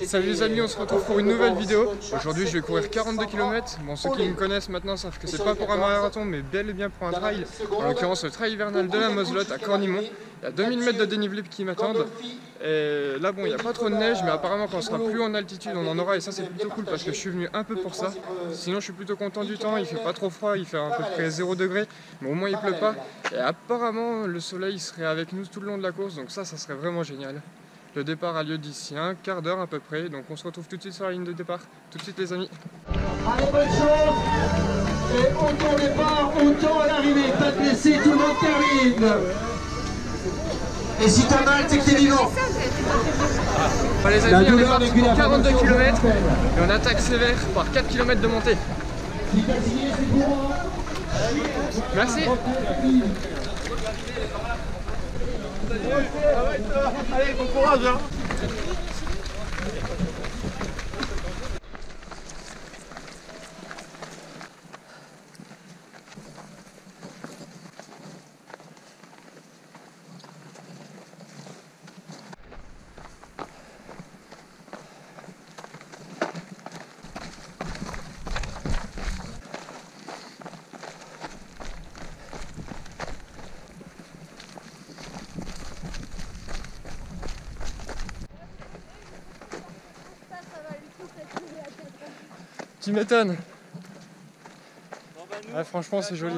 Salut les amis, on se retrouve pour une nouvelle vidéo. Aujourd'hui je vais courir 42 km. Bon, ceux qui me connaissent maintenant savent que c'est pas pour un marathon mais bel et bien pour un trail. En l'occurrence le trail hivernal de la Moselotte à Cornimont. Il y a 2000 mètres de dénivelé qui m'attendent. Et là bon, il n'y a pas trop de neige mais apparemment quand on sera plus en altitude on en aura, et ça c'est plutôt cool parce que je suis venu un peu pour ça. Sinon je suis plutôt content du temps, il fait pas trop froid, il fait à peu près 0 degré mais au moins il pleut pas. Et apparemment le soleil serait avec nous tout le long de la course, donc ça serait vraiment génial. Le départ a lieu d'ici un quart d'heure à peu près, donc on se retrouve tout de suite sur la ligne de départ. Tout de suite les amis. Allez, bonne chance. Et autant au départ, autant à l'arrivée. Pas de blessé, tout le monde termine. Et si t'as mal, c'est que t'es vivant. Bon, les amis, on est parti pour 42 km et on attaque sévère par 4 km de montée. Merci. Allez, bon courage hein. Tu m'étonnes. Ouais, franchement c'est joli.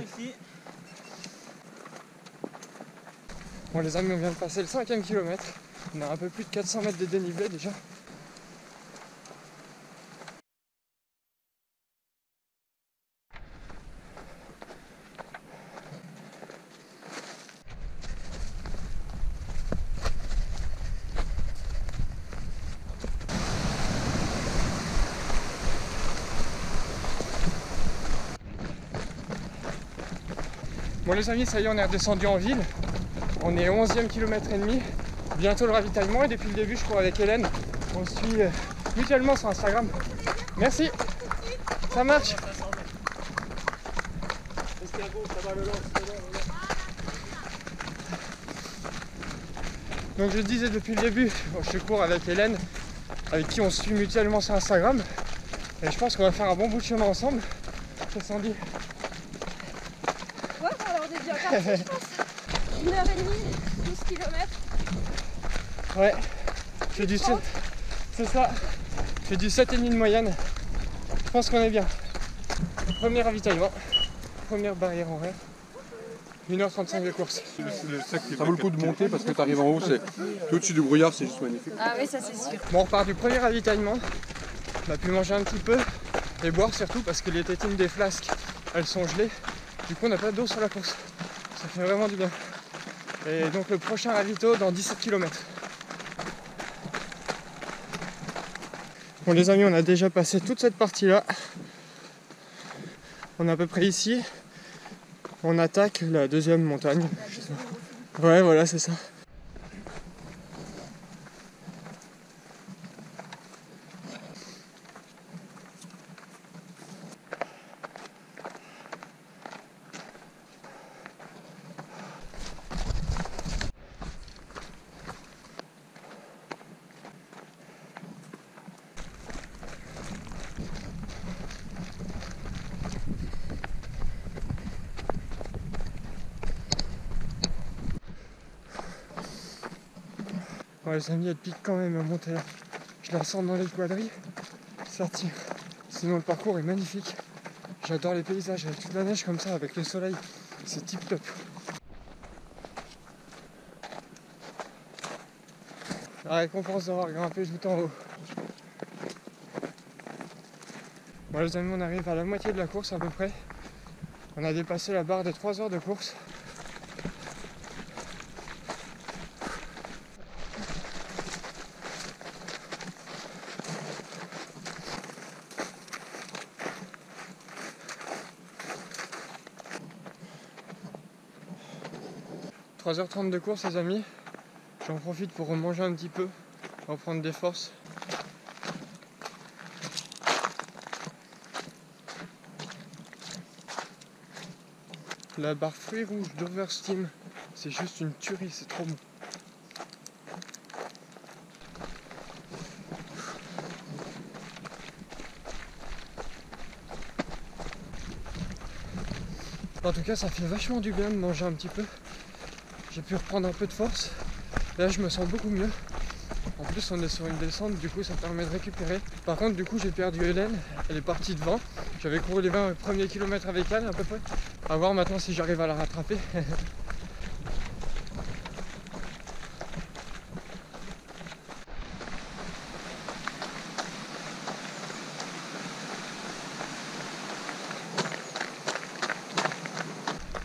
Bon les amis, on vient de passer le 5e kilomètre. On a un peu plus de 400 mètres de dénivelé déjà. Bon les amis, ça y est, on est redescendu en ville. On est au 11e kilomètre et demi. Bientôt le ravitaillement, et depuis le début je cours avec Hélène. On se suit mutuellement sur Instagram. Merci. Ça marche. Donc je disais depuis le début, je cours avec Hélène, avec qui on se suit mutuellement sur Instagram. Et je pense qu'on va faire un bon bout de chemin ensemble. Ça s'en dit. Ouais, alors on est déjà parti, je pense. 1h30, 12 km. Ouais, je fais du 7. C'est ça. Je fais du 7,5 de moyenne. Je pense qu'on est bien. Premier ravitaillement, première barrière en rêve. 1h35 de course. Ça vaut le coup de monter parce que tu arrives en haut, c'est au-dessus du brouillard, c'est juste magnifique. Ah oui, ça c'est sûr. Bon, on repart du premier ravitaillement. On a pu manger un petit peu et boire surtout parce que les tétines des flasques, elles sont gelées. Du coup, on n'a pas d'eau sur la course. Ça fait vraiment du bien. Et donc le prochain ravito dans 17 km. Bon les amis, on a déjà passé toute cette partie-là. On est à peu près ici. On attaque la deuxième montagne. Ouais, voilà, c'est ça. Ouais, les amis, elle pique quand même à monter là. Je la sens dans les quadrilles. Ça tire. Sinon, le parcours est magnifique. J'adore les paysages avec toute la neige comme ça, avec le soleil. C'est tip top. La récompense d'avoir grimpé tout en haut. Bon, les amis, on arrive à la moitié de la course à peu près. On a dépassé la barre des 3 heures de course. « 3h30 de course les amis, j'en profite pour remanger un petit peu, reprendre des forces. La barre fruits rouges d'Oversteam, c'est juste une tuerie, c'est trop bon. En tout cas, ça fait vachement du bien de manger un petit peu. J'ai pu reprendre un peu de force. Là, je me sens beaucoup mieux. En plus, on est sur une descente, du coup, ça permet de récupérer. Par contre, du coup, j'ai perdu Hélène. Elle est partie devant. J'avais couru les 20 premiers kilomètres avec elle, à peu près. À voir maintenant si j'arrive à la rattraper.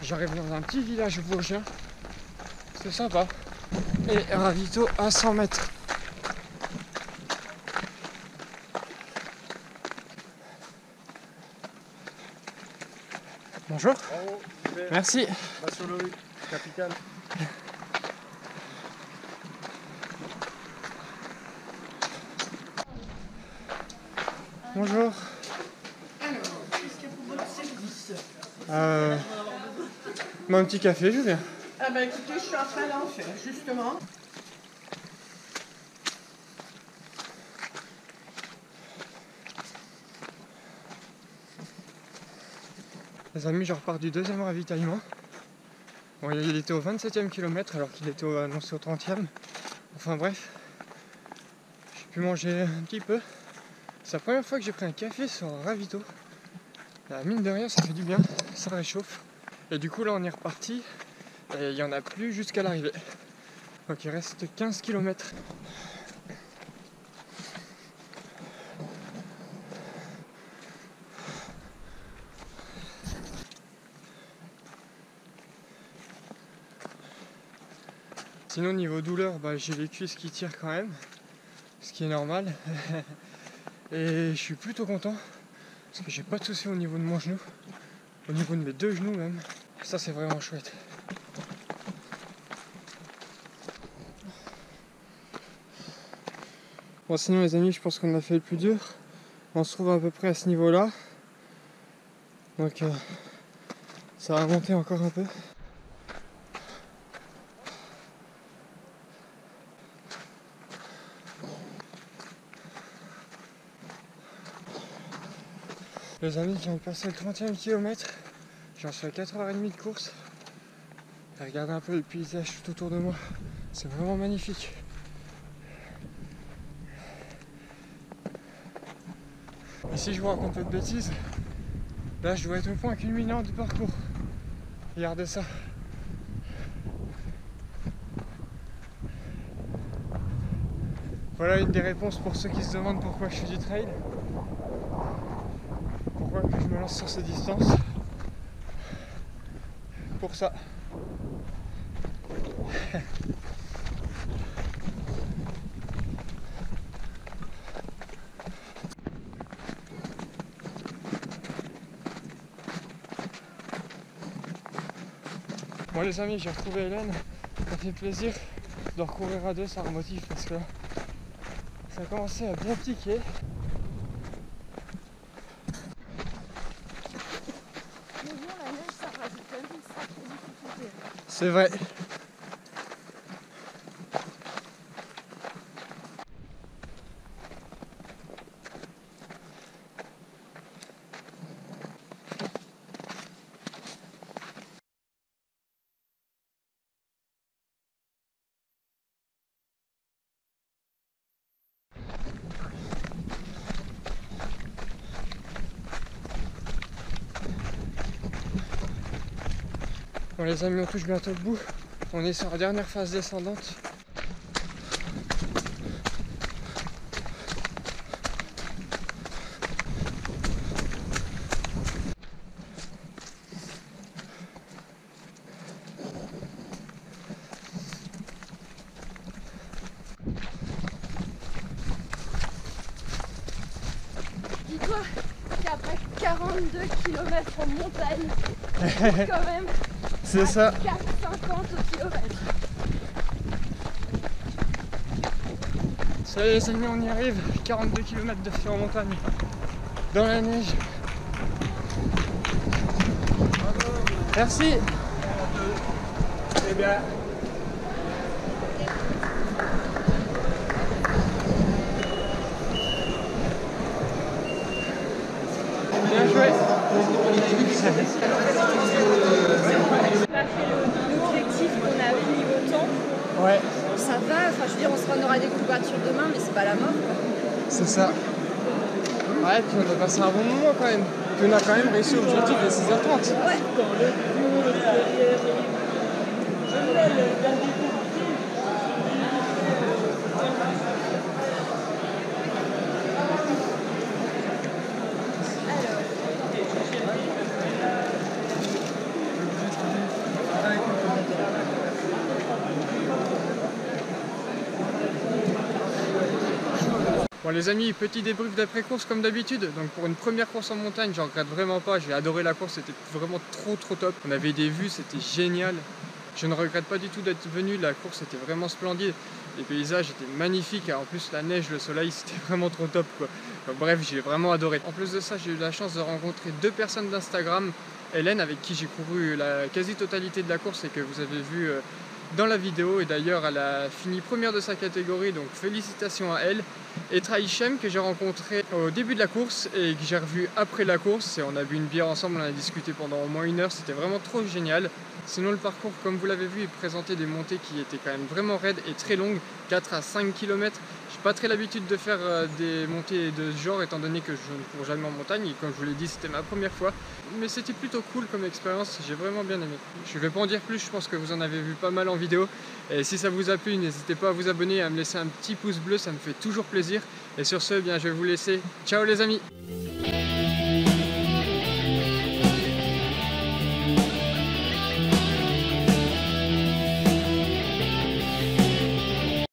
J'arrive dans un petit village vosgien. C'est sympa. Et ravito à 100 mètres. Bonjour. Bravo, super. Merci. Va sur le capital. Bonjour. Alors, qu'est-ce qu'il y a pour votre service? Un petit café, je viens. Ah ben écoutez, je suis en train d'en faire, justement. Les amis, je repars du deuxième ravitaillement. Bon, il était au 27e kilomètre alors qu'il était annoncé au 30e. Enfin bref, j'ai pu manger un petit peu. C'est la première fois que j'ai pris un café sur un ravito. Mine de rien, ça fait du bien, ça réchauffe. Et du coup là on est reparti et il n'y en a plus jusqu'à l'arrivée. Donc il reste 15 km. Sinon niveau douleur, j'ai les cuisses qui tirent quand même, ce qui est normal. Et je suis plutôt content parce que j'ai pas de soucis au niveau de mon genou, au niveau de mes deux genoux même. Ça c'est vraiment chouette. Bon sinon les amis, je pense qu'on a fait le plus dur. On se trouve à peu près à ce niveau là. Donc ça va monter encore un peu. Les amis, je viens de passer le 30e kilomètre. J'en suis à 4h30 de course. Et regardez un peu le paysage tout autour de moi. C'est vraiment magnifique. Et si je vous raconte pas de bêtises, là je dois être au point culminant du parcours. Regardez ça. Voilà une des réponses pour ceux qui se demandent pourquoi je fais du trail. Pourquoi je me lance sur ces distances? Pour ça. Bon les amis, j'ai retrouvé Hélène. Ça fait plaisir de recourir à deux, ça remotive parce que ça a commencé à bien piquer. C'est vrai. Bon les amis, on touche bientôt le bout. On est sur la dernière phase descendante. Dis-toi qu'après 42 km en montagne, quand même, C'est ça. 4,50 au kilomètre. Ça y est les amis, on y arrive. 42 km de fil en montagne. Dans la neige. Merci. Eh bien. Bien joué. pas fait l'objectif qu'on a mis niveau temps. Ouais, Ça va, enfin je veux dire, on aura des courbatures demain, mais c'est pas la mort. c'est ça. Ouais, puis on a passé un bon moment quand même. Puis on a quand même réussi l'objectif de 6h30. Ouais. Bon les amis, petit débrief d'après-course comme d'habitude. Donc pour une première course en montagne, j'en regrette vraiment pas. J'ai adoré la course, c'était vraiment trop top. On avait des vues, c'était génial. Je ne regrette pas du tout d'être venu, la course était vraiment splendide. Les paysages étaient magnifiques, en plus la neige, le soleil, c'était vraiment trop top quoi. Donc, bref, j'ai vraiment adoré. En plus de ça, j'ai eu la chance de rencontrer 2 personnes d'Instagram. Hélène, avec qui j'ai couru la quasi-totalité de la course et que vous avez vu dans la vidéo, et d'ailleurs elle a fini première de sa catégorie, donc félicitations à elle. Et Traïchem, que j'ai rencontré au début de la course et que j'ai revu après la course, et on a bu une bière ensemble, on a discuté pendant au moins 1 heure, c'était vraiment trop génial. Sinon le parcours, comme vous l'avez vu, il présentait des montées qui étaient quand même vraiment raides et très longues, 4 à 5 km. J'ai pas très l'habitude de faire des montées de ce genre, étant donné que je ne cours jamais en montagne, et comme je vous l'ai dit, c'était ma première fois. Mais c'était plutôt cool comme expérience, j'ai vraiment bien aimé. Je vais pas en dire plus, je pense que vous en avez vu pas mal en vidéo. Et si ça vous a plu, n'hésitez pas à vous abonner et à me laisser un petit pouce bleu, ça me fait toujours plaisir. Et sur ce, bien, je vais vous laisser. Ciao les amis!